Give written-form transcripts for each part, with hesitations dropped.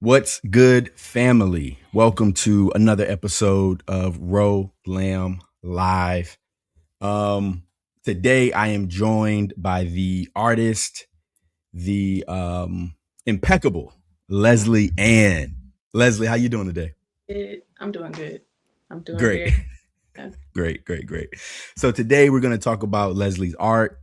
What's good, family? Welcome to another episode of Row Lamb Live. Um, Today I am joined by the artist, the impeccable Leslie Ann. Leslie, how you doing today? I'm doing good. I'm doing Great, very good. great. So today we're going to talk about Leslie's art,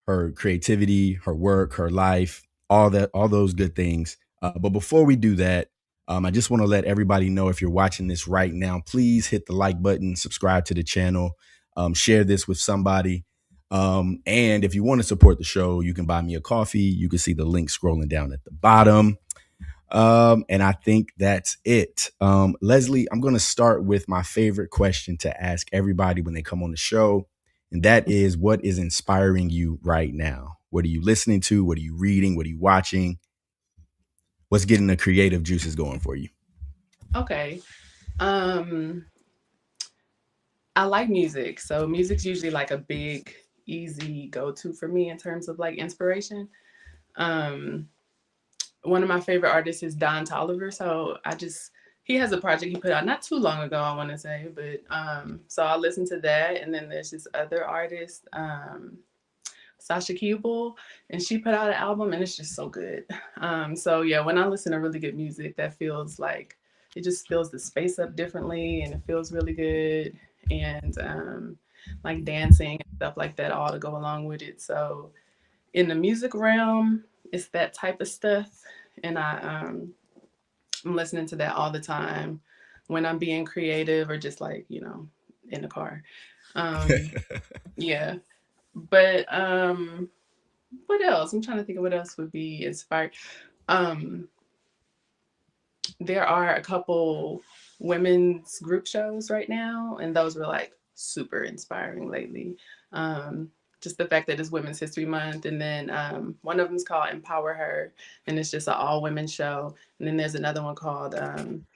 her creativity, her work, her life, all that, all those good things. But before we do that, I just want to let everybody know if you're watching this right now, please hit the like button, subscribe to the channel, share this with somebody. And if you want to support the show, you can buy me a coffee. You can see the link scrolling down at the bottom. And I think that's it. Leslie, I'm going to start with my favorite question to ask everybody when they come on the show. And that is, what is inspiring you right now? What are you listening to? What are you reading? What are you watching? What's getting the creative juices going for you? Okay. Um, I like music, so music's usually like a big, easy go-to for me in terms of like inspiration. Um, One of my favorite artists is Don Tolliver, so he has a project he put out not too long ago, I want to say, but so I'll listen to that, and then there's this other artist, Sasha Keeble, and she put out an album, and it's just so good. So yeah, when I listen to really good music, that feels like it just fills the space up differently, and it feels really good, and like dancing and stuff like that, all to go along with it. So in the music realm, it's that type of stuff, and I'm listening to that all the time when I'm being creative or just like in the car. Um, yeah, but what else? I'm trying to think of what else would be inspired. Um, there are a couple women's group shows right now, and those were like super inspiring lately. Um, just the fact that it's Women's History Month, and then one of them is called Empower Her, and it's just an all women show. And then there's another one called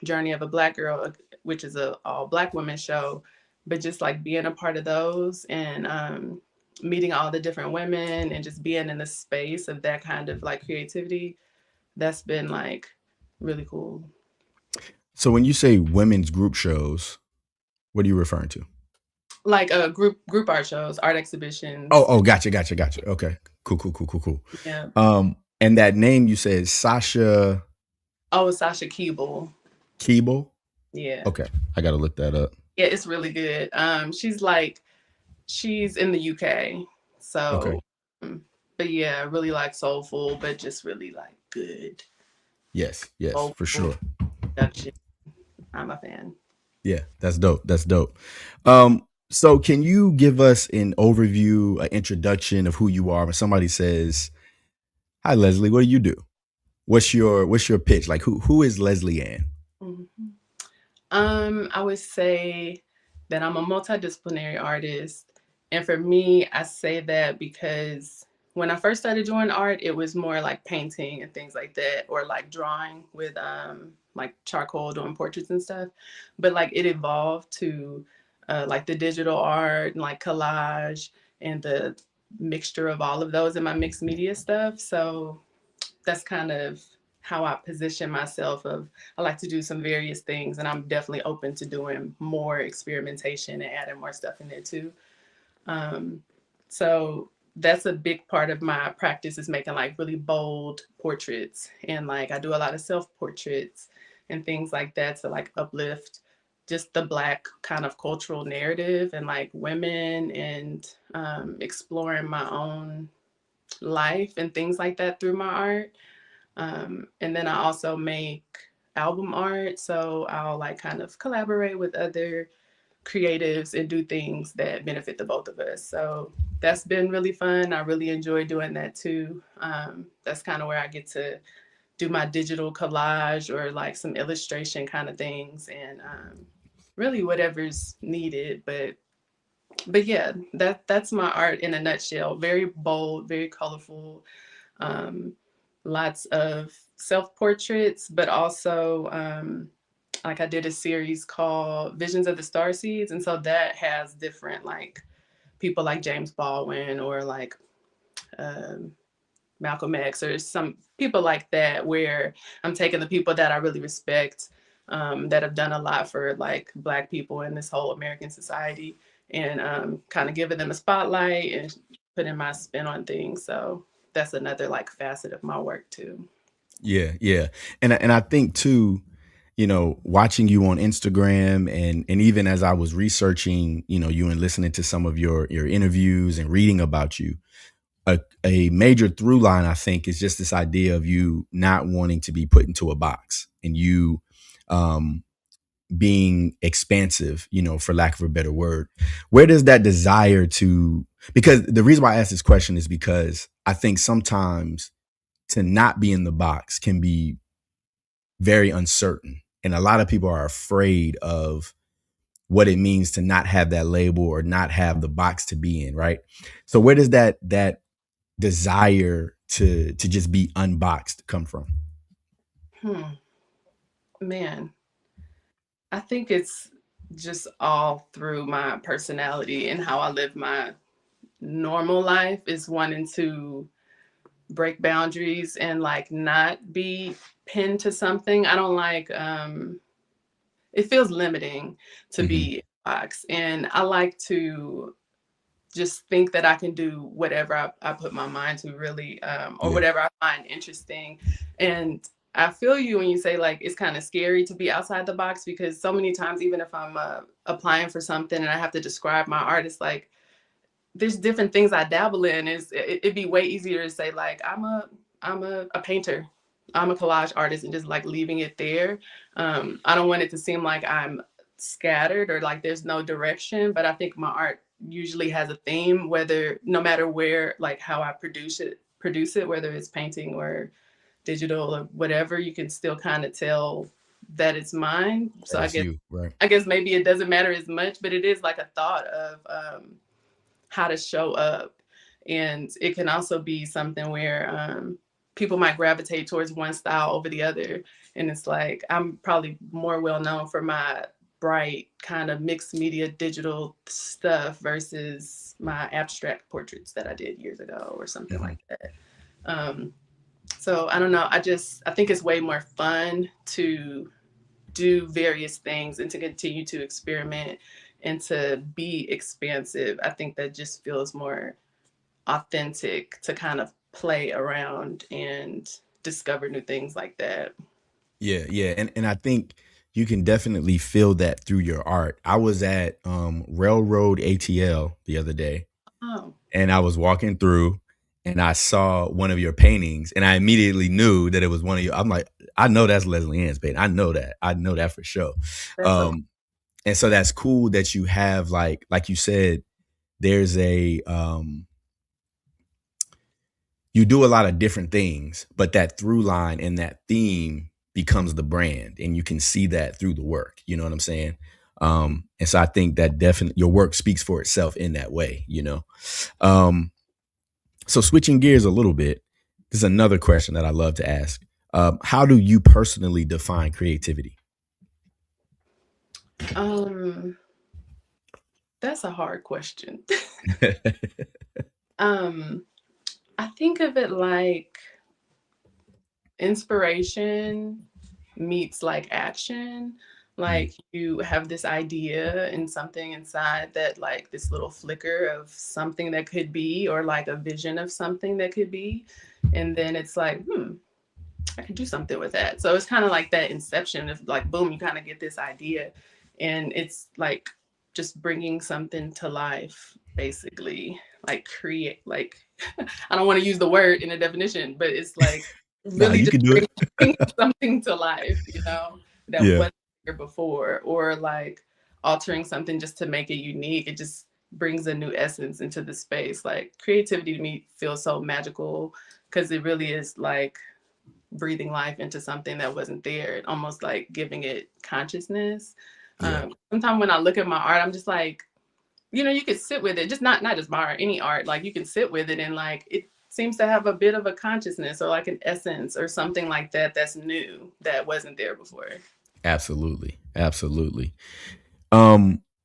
Journey of a Black Girl, which is a all Black women show. But just like being a part of those and meeting all the different women and just being in the space of that kind of like creativity, that's been like really cool. So when you say women's group shows, what are you referring to? Like group art shows, art exhibitions. Oh, gotcha. Okay, cool. Yeah. And that name you said Sasha Oh, Sasha Keeble. Keeble. Yeah. Okay, I got to look that up. Yeah, it's really good. She's in the UK. Okay. So but yeah, really like soulful, but just really like good Yes, for soulful sure. production. I'm a fan. Yeah, that's dope. That's dope. So can you give us an overview, an introduction of who you are when somebody says, "Hi, Leslie, what do you do?" What's your pitch? Like who is Leslie Ann? Mhm. I would say that I'm a multidisciplinary artist. And for me, I say that because when I first started doing art, it was more like painting and things like that, or like drawing with like charcoal, doing portraits and stuff. But like it evolved to like the digital art and like collage and the mixture of all of those in my mixed media stuff. So that's kind of how I position myself of I like to do some various things, and I'm definitely open to doing more experimentation and adding more stuff in there too. Um, so that's a big part of my practice is making like really bold portraits, and like I do a lot of self portraits and things like that to like uplift just the black kind of cultural narrative and like women and exploring my own life and things like that through my art. And then I also make album art. So I'll like kind of collaborate with other creatives and do things that benefit the both of us. So that's been really fun. I really enjoy doing that too. That's kind of where I get to do my digital collage or like some illustration kind of things and really whatever's needed. But yeah, that's my art in a nutshell. Very bold, very colorful, um, lots of self portraits, but also like I did a series called Visions of the Star Seeds, and so that has different like people like James Baldwin or like um, Malcolm X or some people like that, where I'm taking the people that I really respect, that have done a lot for like Black people in this whole American society, and kind of giving them a spotlight and putting my spin on things. So that's another like facet of my work too. Yeah, yeah. And I think too, watching you on Instagram and even as I was researching, you and listening to some of your interviews and reading about you, a major through line I think is just this idea of you not wanting to be put into a box and you um being expansive, for lack of a better word. Where does that desire to, because the reason why I ask this question is because I think sometimes to not be in the box can be very uncertain. And a lot of people are afraid of what it means to not have that label or not have the box to be in, right? So where does that desire to just be unboxed come from? Hmm. Man, I think it's just all through my personality and how I live my normal life, is wanting to break boundaries and like not be pinned to something. I don't like it feels limiting to Hmm. be in a box, and I like to just think that I can do whatever I put my mind to, really, or Yeah. whatever I find interesting. And I feel you when you say like it's kind of scary to be outside the box, because so many times, even if I'm applying for something and I have to describe my art, it's like there's different things I dabble in. It'd be way easier to say like I'm a painter, I'm a collage artist, and just like leaving it there. I don't want it to seem like I'm scattered or like there's no direction, but I think my art usually has a theme, whether no matter where, like how I produce it, whether it's painting or digital or whatever, you can still kind of tell that it's mine. So That I is guess you, right? I guess maybe it doesn't matter as much, but it is like a thought of how to show up. And it can also be something where people might gravitate towards one style over the other. And it's like, I'm probably more well known for my bright kind of mixed media digital stuff versus my abstract portraits that I did years ago or something Hmm. like that. Um, so I don't know. I think it's way more fun to do various things and to continue to experiment and to be expansive. I think that just feels more authentic to kind of play around and discover new things like that. Yeah, yeah. And I think you can definitely feel that through your art. I was at Railroad ATL the other day Oh, and I was walking through and I saw one of your paintings and I immediately knew that it was one of your. I'm like, I know that's Leslie Ann's painting. I know that. I know that for sure. that's so Um, and so that's cool that you have like you said, there's a you do a lot of different things, but that through line and that theme becomes the brand, and you can see that through the work. You know what I'm saying? And so I think that definitely your work speaks for itself in that way. Um, so switching gears a little bit, this is another question that I love to ask. How do you personally define creativity? um that's a hard question. um I think of it like inspiration meets like action. Mm, Like you have this idea and something inside, that like this little flicker of something that could be, or like a vision of something that could be. And then it's like, I could do something with that. So it's kind of like that inception of like, boom, you kind of get this idea. And it's like just bringing something to life, basically. Like create, like, I don't want to use the word in a definition, but it's like nah, really you just can do it. bringing something to life, that Yeah, wasn't here before, or like altering something just to make it unique. It just brings a new essence into the space. Like creativity to me feels so magical, because it really is like breathing life into something that wasn't there, and almost like giving it consciousness. yeah. Sometimes when I look at my art, I'm just like, you could sit with it, just not just my art, any art. Like you can sit with it, and like it seems to have a bit of a consciousness or like an essence or something like that that's new, that wasn't there before. Absolutely, absolutely.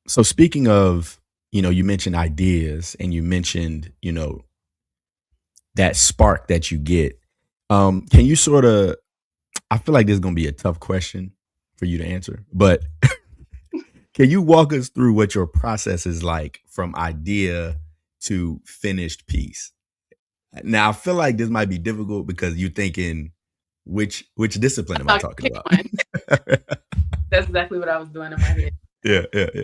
So speaking of, you mentioned ideas and you mentioned, that spark that you get. Can you sort of? I feel like this is gonna be a tough question for you to answer, but can you walk us through what your process is like from idea to finished piece? Now, I feel like this might be difficult because you're thinking, which discipline am I I talking pick about? one. That's exactly what I was doing in my head. Yeah, yeah, yeah.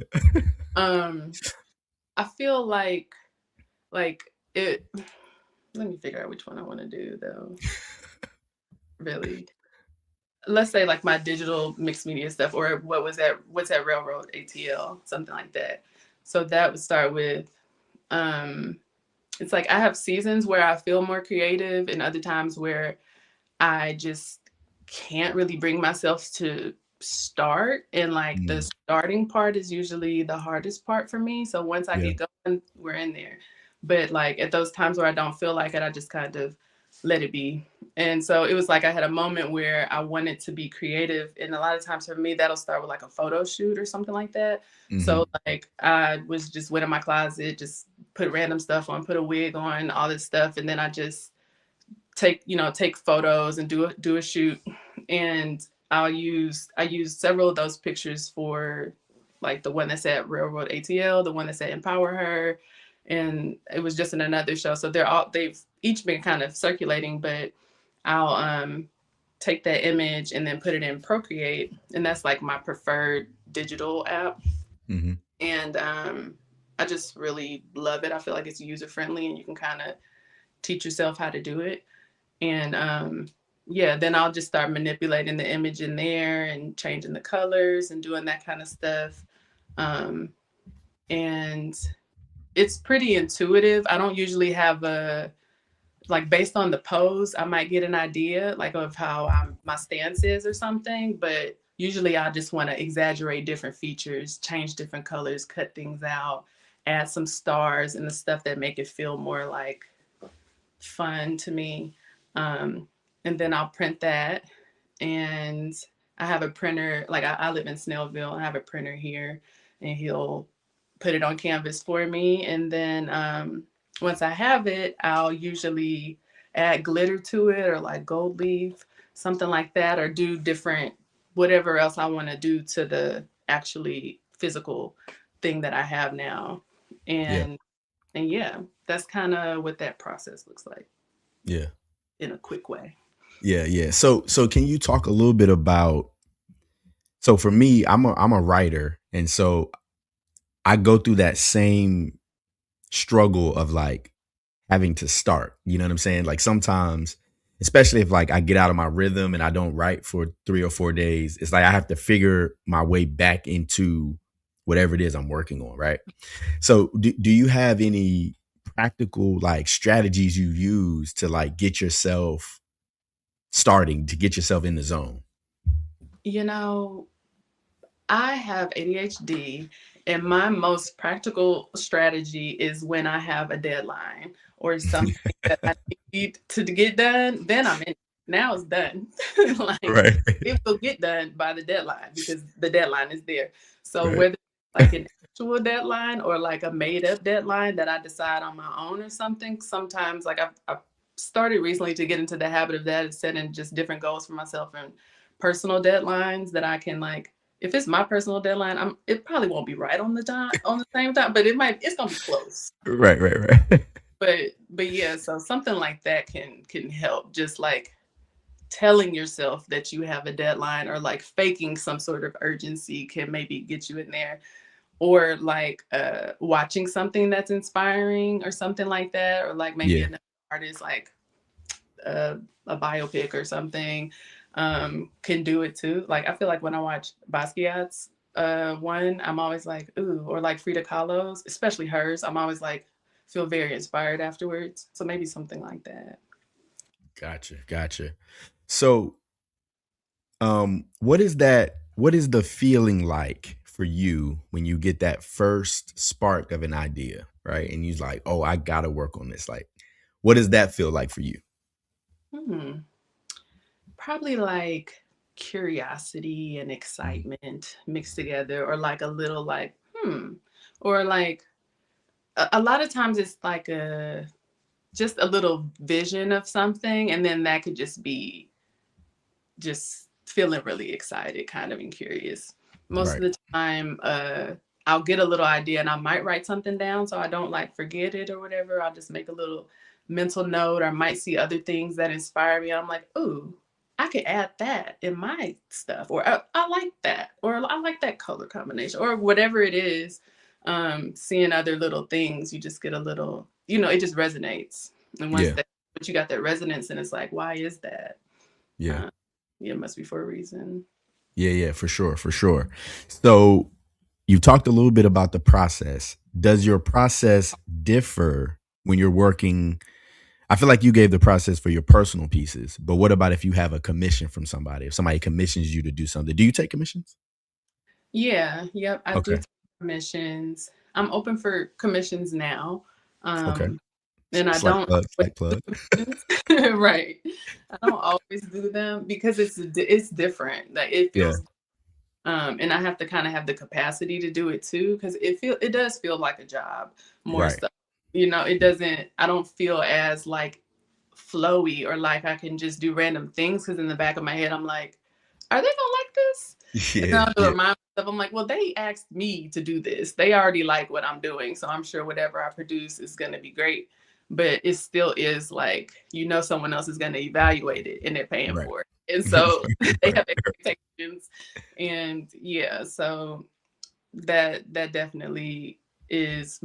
Um, I feel like it. Let me figure out which one I want to do though. Really, let's say like my digital mixed media stuff, or what's that railroad ATL, something like that. So that would start with um, it's like I have seasons where I feel more creative, and other times where I just can't really bring myself to start. And like the Mm, starting part is usually the hardest part for me. So once I yeah, get going, we're in there. But like at those times where I don't feel like it, I just kind of let it be. And so it was like I had a moment where I wanted to be creative. And a lot of times for me, that'll start with like a photo shoot or something like that. So mhm, like I was just went in my closet, just put random stuff on, put a wig on, all this stuff. And then I just take photos and do a shoot. And I use several of those pictures for like the one that's at Railroad ATL, the one that's at Empower Her, and it was just in another show. So they've each been kind of circulating. But I'll take that image and then put it in Procreate, and that's like my preferred digital app. mhm, And I just really love it. I feel like it's user friendly and you can kind of teach yourself how to do it. And yeah, then I'll just start manipulating the image in there and changing the colors and doing that kind of stuff. Um, and it's pretty intuitive. I don't usually have a like based on the pose, I might get an idea like of how my stance is or something, but usually I just want to exaggerate different features, change different colors, cut things out, add some stars and the stuff that make it feel more like fun to me. Um, and then I'll print that. And I have a printer, like I live in Snellville. I have a printer here, and he'll put it on canvas for me. And then once I have it, I'll usually add glitter to it or like gold leaf, something like that, or do different, whatever else I want to do to the actually physical thing that I have now. yeah, And yeah, that's kind of what that process looks like yeah, in a quick way. yeah, yeah. So can you talk a little bit about? So for me, I'm a writer, and so I go through that same struggle of like having to start. You know what I'm saying? Like sometimes, especially if like I get out of my rhythm and I don't write for 3 or 4 days, it's like I have to figure my way back into whatever it is I'm working on, right? So do you have any practical like strategies you use to like get yourself starting, to get yourself in the zone? You know, I have ADHD, and my most practical strategy is when I have a deadline or something that I need to get done, then I'm in. Now it's done. Like Right. it will get done by the deadline because the deadline is there. So Right. whether like an actual deadline or like a made up deadline that I decide on my own or something, sometimes like I've started recently to get into the habit of that and setting just different goals for myself and personal deadlines that I can like if it's my personal deadline, it probably won't be right on the time on the same time, but it's gonna be close. Right, right, right. But yeah, so something like that can help. Just like telling yourself that you have a deadline or like faking some sort of urgency can maybe get you in there. Or like watching something that's inspiring or something like that, or like maybe Yeah. another artist like a biopic or something can do it too. Like I feel like when I watch Basquiat's one, I'm always like, ooh, or like Frida Kahlo's, especially hers, I'm always like feel very inspired afterwards. So maybe something like that. Gotcha. Gotcha. So what is the feeling like for you when you get that first spark of an idea, right? And you're like, oh, I gotta work on this. Like, what does that feel like for you? Hmm. Probably like curiosity and Mhm. excitement mixed together, or like a little or like a lot of times it's like just a little vision of something, and then that could just be just feeling really excited, kind of, and curious. Most of Right. the time, I'll get a little idea and I might write something down so I don't like forget it or whatever. I'll just make a little mental note, or I might see other things that inspire me. I'm like, ooh, I could add that in my stuff, or I like that, or I like that color combination, or whatever it is. Seeing other little things, you just get a little, it just resonates. And once Yeah. that, but you got that resonance, and it's like, why is that? Yeah. Uh, yeah, it must be for a reason. Yeah. Yeah. For sure. For sure. So you talked a little bit about the process. Does your process differ when you're working? I feel like you gave the process for your personal pieces, but what about if you have a commission from somebody? If somebody commissions you to do something, do you take commissions? Yeah, yep, I do Okay. take commissions. I'm open for commissions now. Okay. Um, and I Slight don't plug. always Slight plug. do commissions. Right. I don't always do them because it's different. Like it Yeah. feels and I have to kind of have the capacity to do it too, because it does feel like a job more Right. so. It doesn't, I don't feel as like flowy, or like I can just do random things, because in the back of my head I'm like, are they gonna like this? And then Yeah. I have to Yeah. remind myself, I'm like, well, they asked me to do this. They already like what I'm doing, so I'm sure whatever I produce is gonna be great. But it still is like, someone else is gonna evaluate it and they're paying Right. for it. And so they Right. have expectations. And yeah, so that definitely is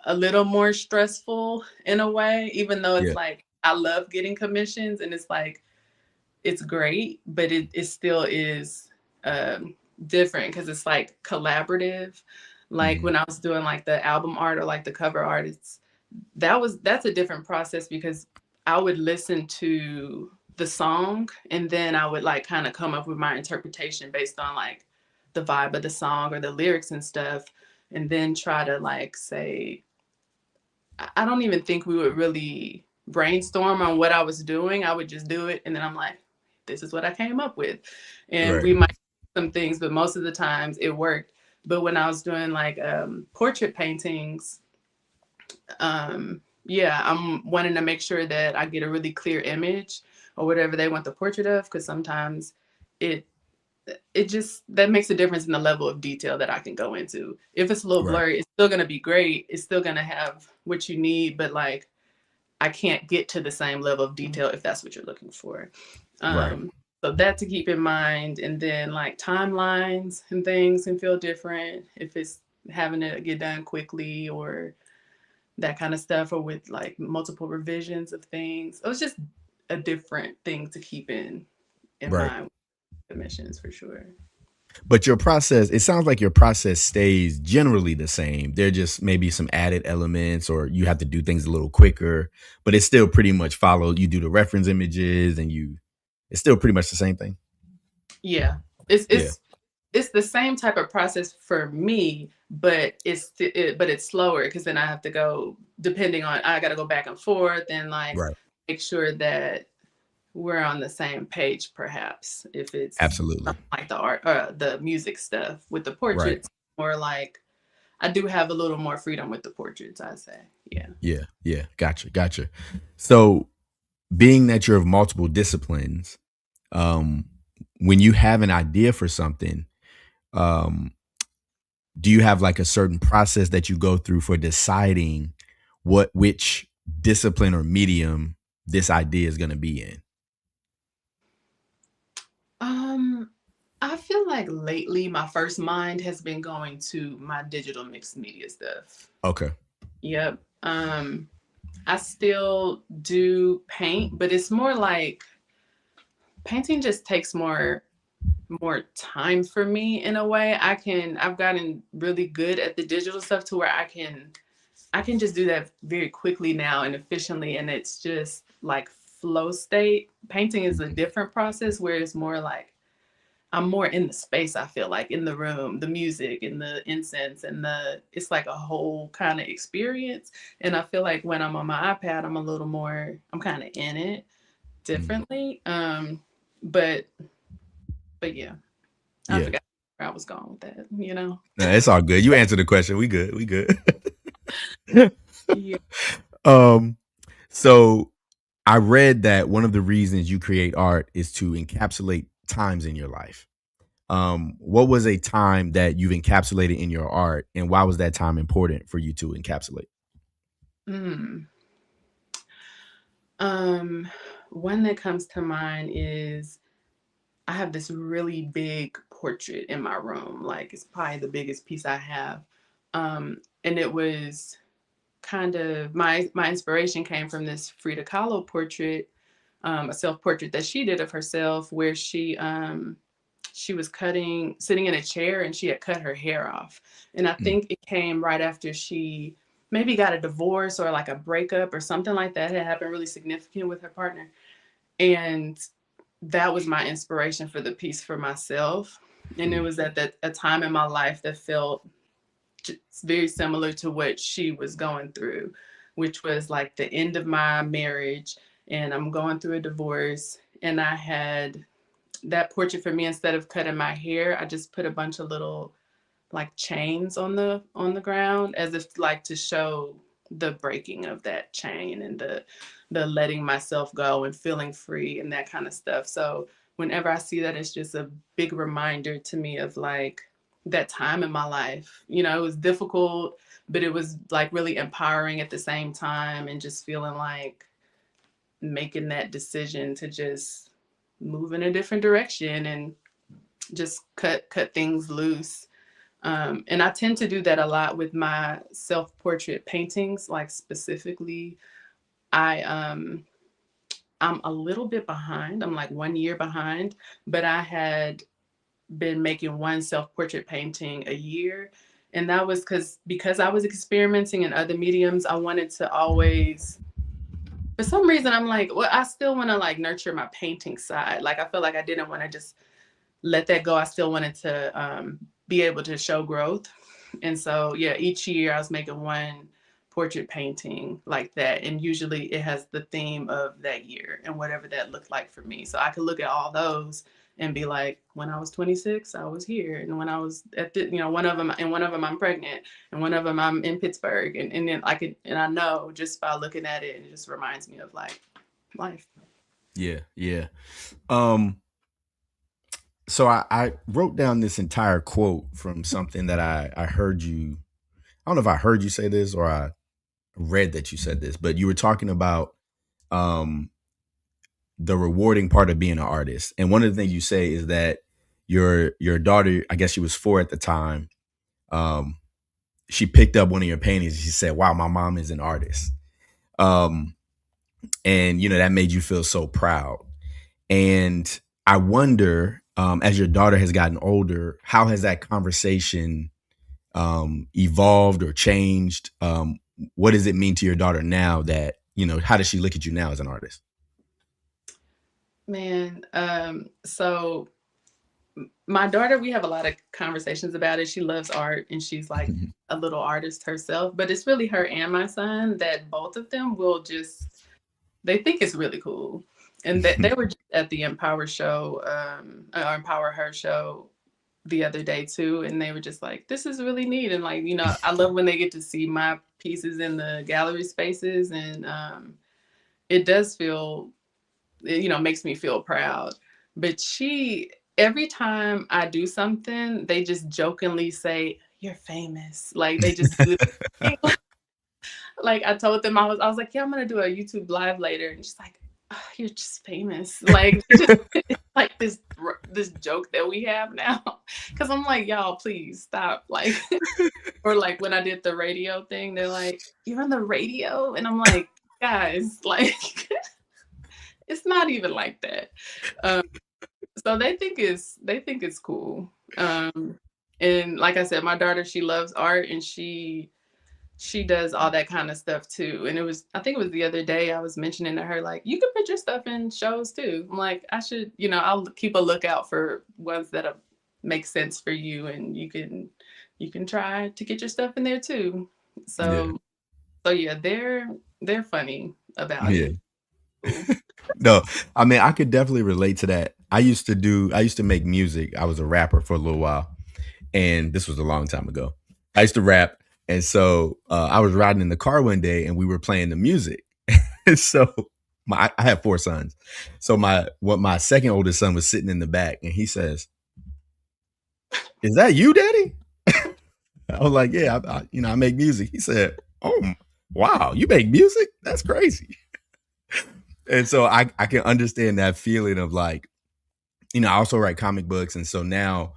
a little more stressful in a way, even though it's Yeah. like I love getting commissions, and it's like it's great, but it still is different, because it's like collaborative. Like Mhm. when I was doing like the album art or like the cover art, that's a different process, because I would listen to the song, and then I would like kind of come up with my interpretation based on like the vibe of the song or the lyrics and stuff, and then try to like say, I don't even think we would really brainstorm on what I was doing. I would just do it, and then I'm like, this is what I came up with. And Right. we might do some things, but most of the times it worked. But when I was doing like portrait paintings, yeah, I'm wanting to make sure that I get a really clear image or whatever they want the portrait of, because sometimes it it just that makes a difference in the level of detail that I can go into. If it's a little Right. blurry, it's still gonna be great. It's still gonna have what you need, but like I can't get to the same level of detail if that's what you're looking for. Right. So that to keep in mind, and then like timelines and things can feel different if it's having to get done quickly or that kind of stuff, or with like multiple revisions of things. It was just a different thing to keep in Right. mind with commissions for sure. But your process, it sounds like your process stays generally the same. There just maybe some added elements, or you have to do things a little quicker, but it's still pretty much follow. You do the reference images, and it's still pretty much the same thing. Yeah, it's Yeah. it's it's the same type of process for me, but it's slower, because then I have to go, depending on, I got to go back and forth and like Right. make sure that we're on the same page, perhaps, if it's Absolutely. something like the art, the music stuff. With the Right. portraits, more like I do have a little more freedom with the portraits, I say. Yeah. Yeah. Yeah. Gotcha. Gotcha. So being that you're of multiple disciplines, um, when you have an idea for something, um, do you have like a certain process that you go through for deciding which discipline or medium this idea is going to be in? Um, I feel like lately my first mind has been going to my digital mixed media stuff. Okay. Yep. I still do paint, but it's more like painting just takes more time for me in a way. I've gotten really good at the digital stuff to where I can just do that very quickly now and efficiently, and it's just like flow state. Painting is a Mhm. different process where it's more like I'm more in the space, I feel like, in the room, the music and the incense and it's like a whole kind of experience. And I feel like when I'm on my iPad, I'm kind of in it Mhm. differently. But yeah, I Yeah. forgot where I was going with that. Nah, it's all good. You answered the question. We good. We good. Yeah. um, So I read that one of the reasons you create art is to encapsulate times in your life. What was a time that you've encapsulated in your art, and why was that time important for you to encapsulate? Mm. Um, One that comes to mind is I have this really big portrait in my room. Like it's probably the biggest piece I have. And it was kind of my inspiration came from this Frida Kahlo portrait, a self portrait that she did of herself, where she was sitting in a chair, and she had cut her hair off. And I Mm, think it came right after she maybe got a divorce or like a breakup or something like that had happened really significant with her partner. And that was my inspiration for the piece for myself. And it mm, was at that a time in my life that felt just very similar to what she was going through, which was like the end of my marriage, and I'm going through a divorce. And I had that portrait for me, instead of cutting my hair, I just put a bunch of little like chains on the ground, as if like to show the breaking of that chain and the letting myself go and feeling free and that kind of stuff. So whenever I see that, it's just a big reminder to me of like that time in my life. You know, it was difficult, but it was like really empowering at the same time, and just feeling like making that decision to just move in a different direction and just cut things loose. And I tend to do that a lot with my self portrait paintings. Like specifically, I I'm a little bit behind. I'm like 1 year behind, but I had been making one self portrait painting a year, and that was because I was experimenting in other mediums. I wanted to always, for some reason, I'm like, well, I still want to like nurture my painting side. Like I feel like I didn't want to just let that go. I still wanted to be able to show growth. And so, yeah, each year I was making one portrait painting like that. And usually it has the theme of that year and whatever that looked like for me. So I could look at all those and be like, when I was 26, I was here. And when I was at the, one of them I'm pregnant, and one of them I'm in Pittsburgh. And then and I know just by looking at it, it just reminds me of like life. yeah, yeah. Um, so I wrote down this entire quote from something that I heard you. I don't know if I heard you say this or I read that you said this, but you were talking about um the rewarding part of being an artist. And one of the things you say is that your daughter, I guess she was 4 at the time, um, she picked up one of your paintings and she said, "Wow, my mom is an artist." Um, and that made you feel so proud. And I wonder, as your daughter has gotten older, how has that conversation evolved or changed? What does it mean to your daughter now that, how does she look at you now as an artist? Man, so my daughter, we have a lot of conversations about it. She loves art, and she's like a little artist herself, but it's really her and my son that both of them will just, they think it's really cool. And that they were just at the Empower show, or Empower Her show the other day too. And they were just like, this is really neat. And like, I love when they get to see my pieces in the gallery spaces. And it does feel, makes me feel proud. But every time I do something, they just jokingly say, "You're famous." Like they just do that. Like I told them I was like, "Yeah, I'm gonna do a YouTube live later," and she's like, "Oh, you're just famous." Like it's like this joke that we have now. Because I'm like, y'all, please stop. Like, or like when I did the radio thing, they're like, "You're on the radio," and I'm like, guys, like. It's not even like that. Um, so they think it's cool. And like I said, my daughter, she loves art, and she does all that kind of stuff too. And I think it was the other day I was mentioning to her, like, you can put your stuff in shows too. I'm like, I should, I'll keep a lookout for ones that make sense for you, and you can try to get your stuff in there too. Yeah. So yeah, they're funny about Yeah. it. Cool. No, I mean, I could definitely relate to that. I used to make music. I was a rapper for a little while, and this was a long time ago. I used to rap, and so I was riding in the car one day, and we were playing the music, So I have 4 sons. So my second oldest son was sitting in the back and he says, "Is that you, daddy?" I was like, "Yeah, I make music." He said, "Oh, wow, you make music? That's crazy." And so I can understand that feeling of like, I also write comic books, and so now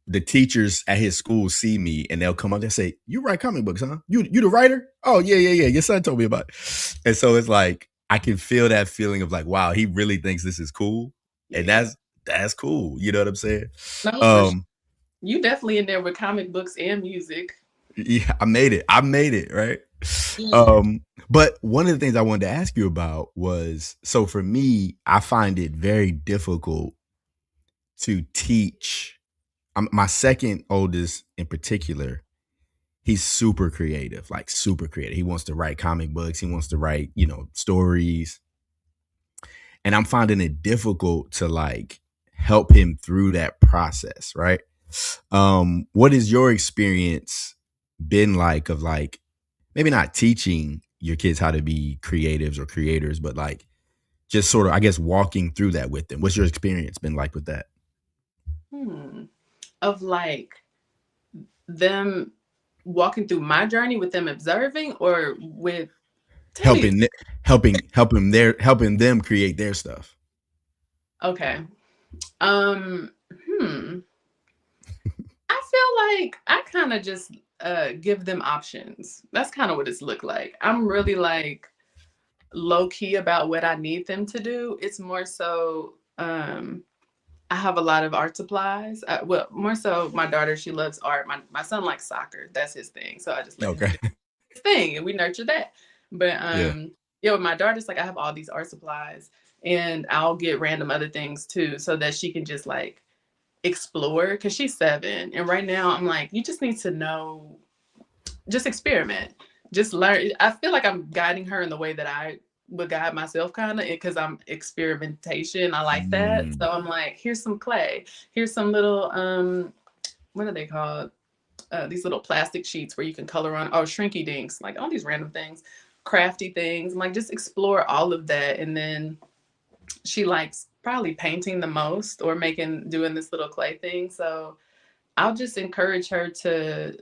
the teachers at his school see me and they'll come up and say, "You write comic books, huh? You the writer? Oh yeah, yeah, yeah. Your son told me about it." And so it's like I can feel that feeling of like, wow, he really thinks this is cool. And Yeah. that's cool. You know what I'm saying? No, for sure. Um, You definitely in there with comic books and music. yeah, I made it. I made it, right? Mm. But one of the things I wanted to ask you about was, so for me, I find it very difficult to teach. My second oldest in particular, he's super creative, like super creative. He wants to write comic books. He wants to write, stories. And I'm finding it difficult to like help him through that process, right? What has your experience been like of like maybe not teaching your kids how to be creatives or creators, but like just sort of, I guess, walking through that with them? What's your experience been like with that? Hmm. Of like them walking through my journey with them observing or with tell me. Helping, helping them create their stuff. Okay. Um hmm. I feel like I kind of just give them options. That's kind of what it's looked like. I'm really like low key about what I need them to do. It's more so I have a lot of art supplies. Well, more so my daughter, she loves art. My son likes soccer. That's his thing. So I just let him Okay. do his thing and we nurture that. But Yeah. yeah, with my daughter's like I have all these art supplies and I'll get random other things too so that she can just like explore because she's 7 and right now I'm like you just need to know, just experiment, just learn. I feel like I'm guiding her in the way that I would guide myself kind of because I'm experimentation, I like that. Mm, So I'm like here's some clay, here's some little what are they called, these little plastic sheets where you can color on, oh shrinky dinks, like all these random things, crafty things. I'm like just explore all of that. And then she likes probably painting the most or making doing this little clay thing. So I'll just encourage her to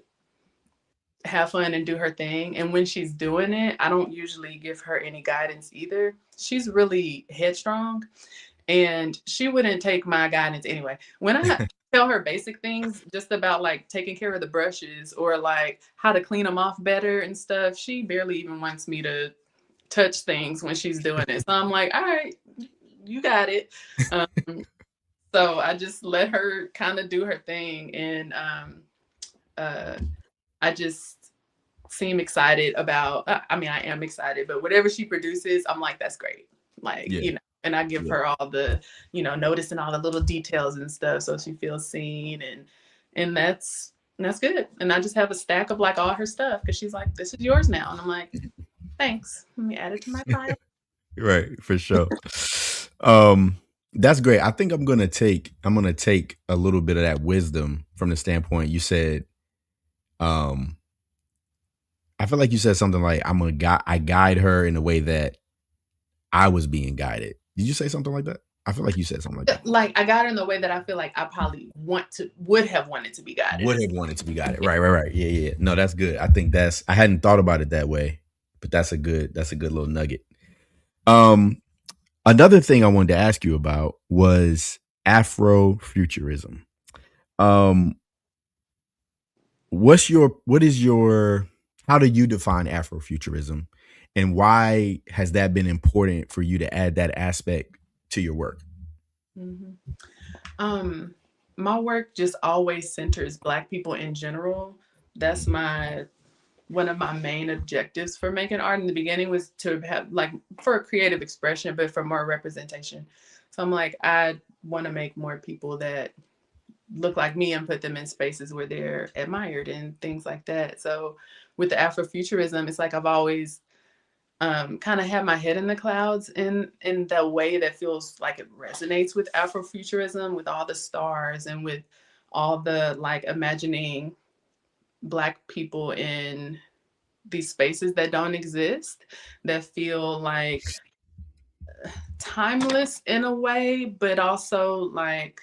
have fun and do her thing. And when she's doing it, I don't usually give her any guidance either. She's really headstrong and she wouldn't take my guidance anyway. When I tell her basic things just about like taking care of the brushes or like how to clean them off better and stuff, she barely even wants me to touch things when she's doing it. So I'm like, all right, you got it. Um, so I just let her kind of do her thing. And uh, I just seem excited about, I mean, I am excited, but whatever she produces, I'm like, that's great. Like, yeah. and I give Yeah. her all the, noticing all the little details and stuff. So she feels seen and that's good. And I just have a stack of like all her stuff because she's like, this is yours now. And I'm like, thanks. Let me add it to my pile. Right, for sure. Um, that's great. I think I'm gonna take a little bit of that wisdom from the standpoint you said. Um, I feel like you said something like I guide her in a way that I was being guided. Did you say something like that? I feel like you said something like that. Like I got her in the way that I feel like I probably would have wanted to be guided. Would have wanted to be guided. Right, right, right. Yeah, yeah, yeah. No, that's good. I think I hadn't thought about it that way, but that's a good little nugget. Um, Another thing I wanted to ask you about was Afrofuturism. Um, what is your how do you define Afrofuturism and why has that been important for you to add that aspect to your work? Mhm. Um, my work just always centers Black people in general. That's Mhm. my one of my main objectives for making art in the beginning was to have like for a creative expression, but for more representation. So I'm like, I want to make more people that look like me and put them in spaces where they're admired and things like that. So with the Afrofuturism, it's like I've always kind of had my head in the clouds in the way that feels like it resonates with Afrofuturism, with all the stars and with all the like imagining Black people in these spaces that don't exist, that feel like timeless in a way, but also like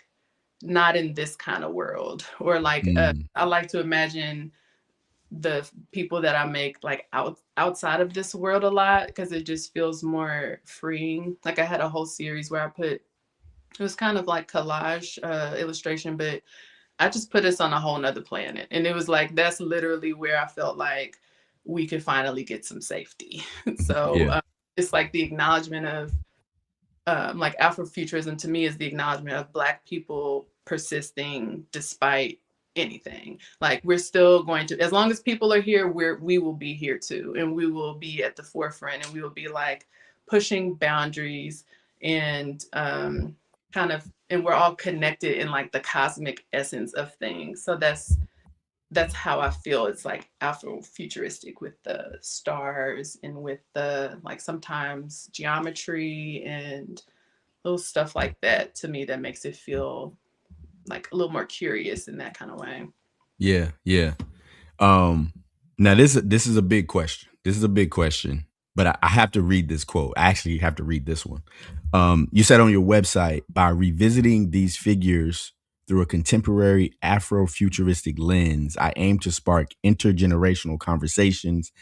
not in this kind of world. Or like Mm, I like to imagine the people that I make like outside of this world a lot, because it just feels more freeing. Like I had a whole series where I put, it was kind of like collage illustration, but I just put us on a whole nother planet. And it was like, that's literally where I felt like we could finally get some safety. So yeah. it's like the acknowledgement of like Afrofuturism to me is the acknowledgement of Black people persisting despite anything. Like we're still going to, as long as people are here, we will be here too, and we will be at the forefront, and we will be like pushing boundaries and kind of, and we're all connected in like the cosmic essence of things. So that's how I feel. It's like Afrofuturistic with the stars and with the like sometimes geometry and little stuff like that, to me, that makes it feel like a little more curious in that kind of way. Yeah, yeah. Um, Now this is a big question. This is a big question, but I have to read this quote. I actually have to read this one. You said on your website, by revisiting these figures through a contemporary Afrofuturistic lens, I aim to spark intergenerational conversations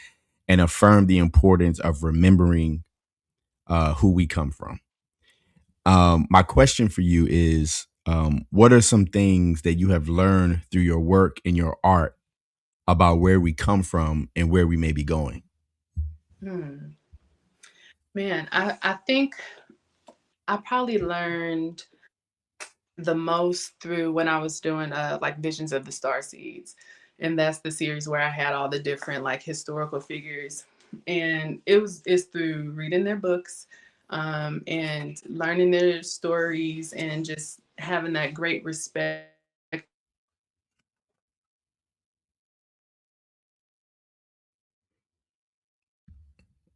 and affirm the importance of remembering who we come from. My question for you is, what are some things that you have learned through your work and your art about where we come from and where we may be going? Hmm. Man, I think I probably learned the most through when I was doing like Visions of the Star Seeds. And that's the series where I had all the different like historical figures. And it's through reading their books and learning their stories and just having that great respect.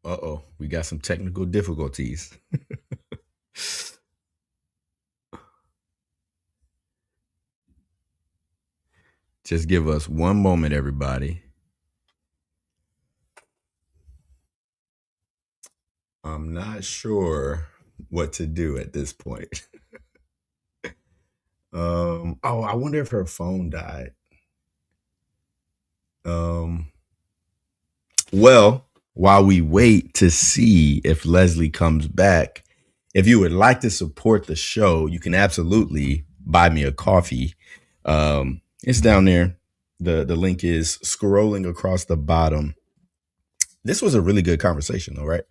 Uh-oh, we got some technical difficulties. Just give us one moment, everybody. I'm not sure what to do at this point. Oh, I wonder if her phone died. Um, well, while we wait to see if Leslie comes back, if you would like to support the show, you can absolutely buy me a coffee. It's down there. The link is scrolling across the bottom. This was a really good conversation, though, right?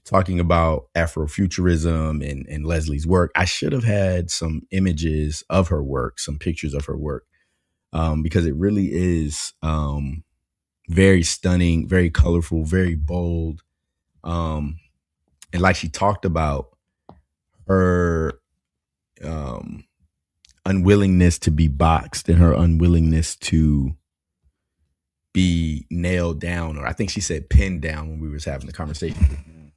Talking about Afrofuturism and Leslie's work. I should have had some images of her work, some pictures of her work, because it really is very stunning, very colorful, very bold. Um, and like she talked about her um, unwillingness to be boxed and her unwillingness to be nailed down, or I think she said pinned down when we was having the conversation.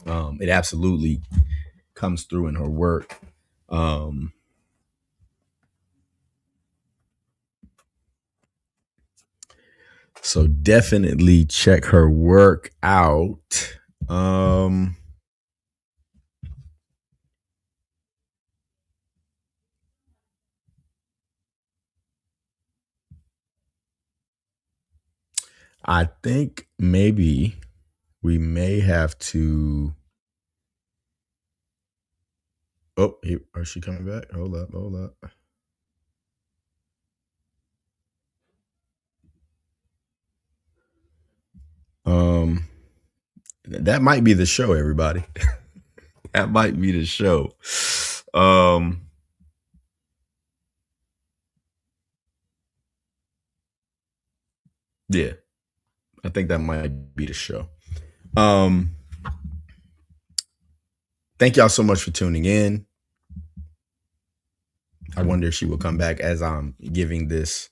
It absolutely comes through in her work. Um, so definitely check her work out. Um, I think maybe we may have to. Oh, is she coming back? Hold up, hold up. Um, that might be the show, everybody. That might be the show. Um, yeah, I think that might be the show. Um, Thank y'all so much for tuning in. I wonder if she will come back as I'm giving this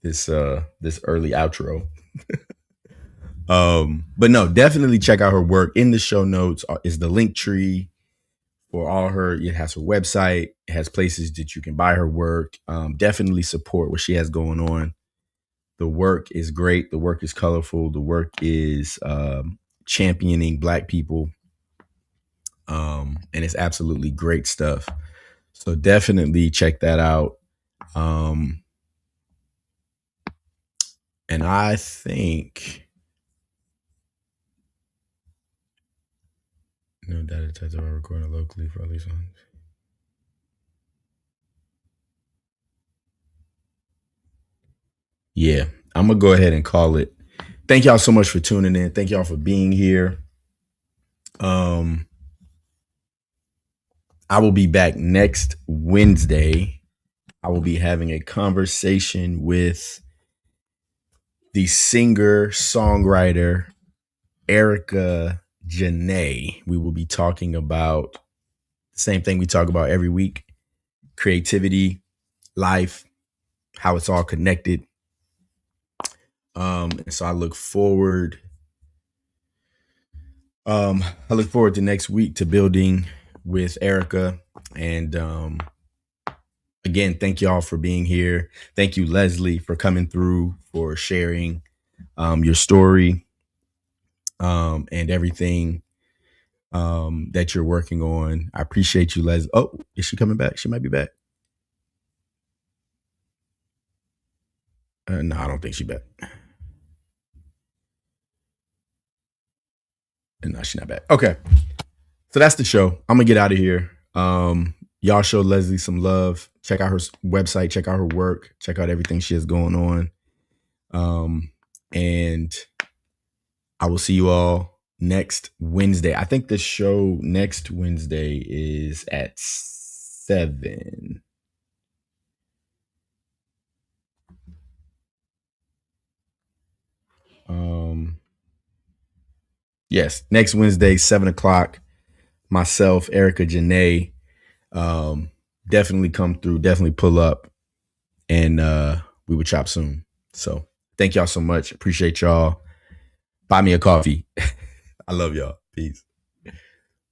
early outro. But no, definitely check out her work. In the show notes is the link tree for all her. It has her website. It has places that you can buy her work. Definitely support what she has going on. The work is great. The work is colorful. The work is championing Black people. And it's absolutely great stuff. So definitely check that out. And I think no data tests are recorded locally for at least one. Yeah, I'm gonna go ahead and call it. Thank y'all so much for tuning in. Thank y'all for being here. I will be back next Wednesday. I will be having a conversation with the singer songwriter Erica Janae. We will be talking about the same thing we talk about every week: creativity, life, how it's all connected. And so I look forward. I look forward to next week to building with Erica. And again, thank y'all for being here. Thank you, Leslie, for coming through, for sharing your story and everything that you're working on. I appreciate you, Leslie. Oh, is she coming back? She might be back. No, I don't think she's back. No, she's not back. Okay. So that's the show. I'm gonna get out of here. Y'all show Leslie some love. Check out her website. Check out her work. Check out everything she has going on. And I will see you all next Wednesday. I think the show next Wednesday is at 7. Yes, next Wednesday, 7:00. Myself, Erica Janae. Definitely come through, definitely pull up, and we will chop soon. So thank y'all so much. Appreciate y'all. Buy me a coffee. I love y'all. Peace.